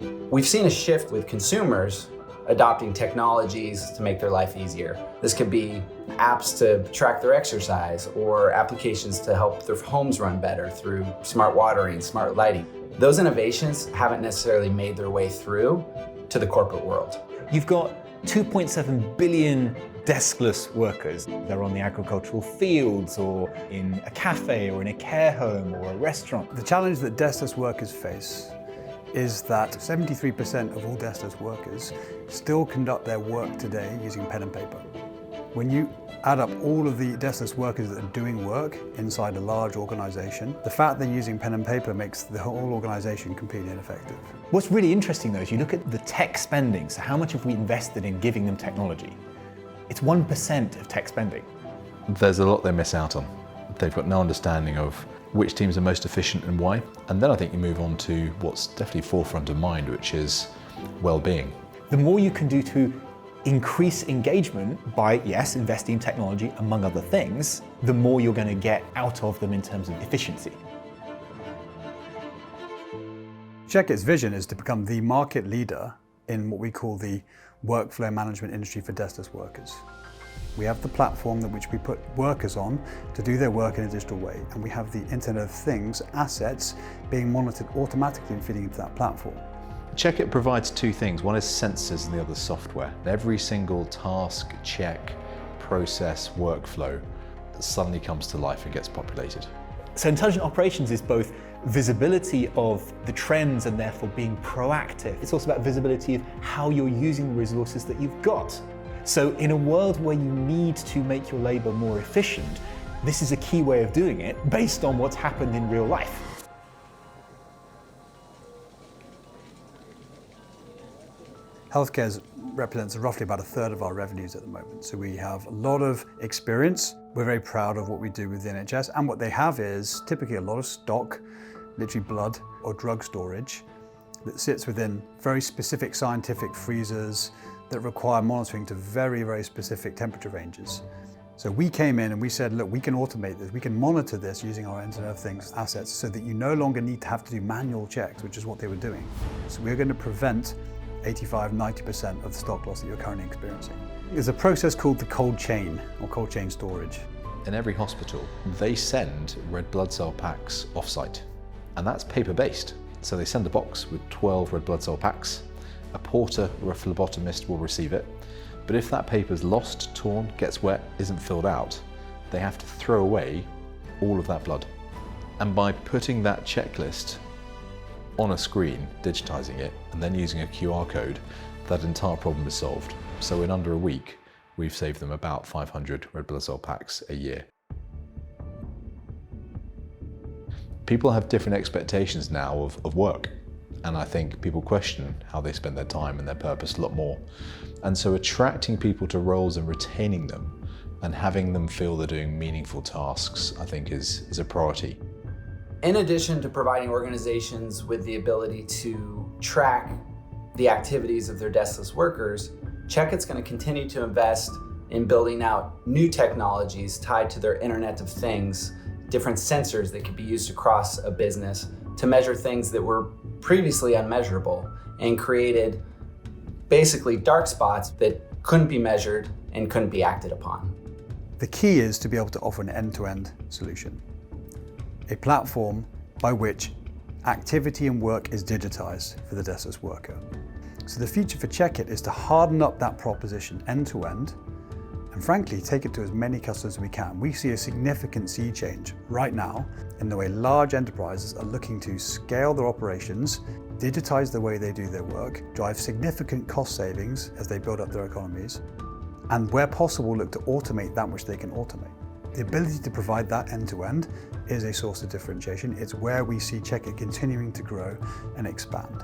We've seen a shift with consumers adopting technologies to make their life easier. This could be apps to track their exercise or applications to help their homes run better through smart watering, smart lighting. Those innovations haven't necessarily made their way through to the corporate world. You've got 2.7 billion deskless workers. They're on the agricultural fields or in a cafe or in a care home or a restaurant. The challenge that deskless workers face is that 73% of all deskless workers still conduct their work today using pen and paper. When you add up all of the deskless workers that are doing work inside a large organization, the fact they're using pen and paper makes the whole organization completely ineffective. What's really interesting though is you look at the tech spending, so how much have we invested in giving them technology? It's 1% of tech spending. There's a lot they miss out on. They've got no understanding of which teams are most efficient and why. And then I think you move on to what's definitely forefront of mind, which is well-being. The more you can do to increase engagement by, yes, investing in technology, among other things, the more you're going to get out of them in terms of efficiency. Checkit's vision is to become the market leader in what we call the workflow management industry for deskless workers. We have the platform that which we put workers on to do their work in a digital way, and we have the Internet of Things assets being monitored automatically and feeding into that platform. Checkit provides two things. One is sensors and the other software. Every single task, check, process, workflow suddenly comes to life and gets populated. So intelligent operations is both visibility of the trends and therefore being proactive. It's also about visibility of how you're using the resources that you've got. So in a world where you need to make your labor more efficient, this is a key way of doing it based on what's happened in real life. Healthcare represents roughly about a third of our revenues at the moment. So we have a lot of experience. We're very proud of what we do with the NHS, and what they have is typically a lot of stock, literally blood or drug storage, that sits within very specific scientific freezers that require monitoring to very, very specific temperature ranges. So we came in and we said, look, we can automate this, we can monitor this using our Internet of Things assets so that you no longer need to have to do manual checks, which is what they were doing. So we're going to prevent 85–90% of the stock loss that you're currently experiencing. There's a process called the cold chain or cold chain storage. In every hospital, they send red blood cell packs off-site, and that's paper-based. So they send a box with 12 red blood cell packs. A porter or a phlebotomist will receive it, but if that paper's lost, torn, gets wet, isn't filled out, they have to throw away all of that blood. And by putting that checklist on a screen, digitizing it, and then using a QR code, that entire problem is solved. So in under a week, we've saved them about 500 red blood cell packs a year. People have different expectations now of work. And I think people question how they spend their time and their purpose a lot more. And so attracting people to roles and retaining them and having them feel they're doing meaningful tasks, I think is a priority. In addition to providing organizations with the ability to track the activities of their deskless workers, Checkit's going to continue to invest in building out new technologies tied to their Internet of Things, different sensors that could be used across a business to measure things that were previously unmeasurable, and created basically dark spots that couldn't be measured and couldn't be acted upon. The key is to be able to offer an end-to-end solution, a platform by which activity and work is digitized for the deskless worker. So the future for Checkit is to harden up that proposition end-to-end and frankly take it to as many customers as we can. We see a significant sea change right now in the way large enterprises are looking to scale their operations, digitize the way they do their work, drive significant cost savings as they build up their economies, and where possible look to automate that which they can automate. The ability to provide that end-to-end is a source of differentiation. It's where we see Checkit continuing to grow and expand.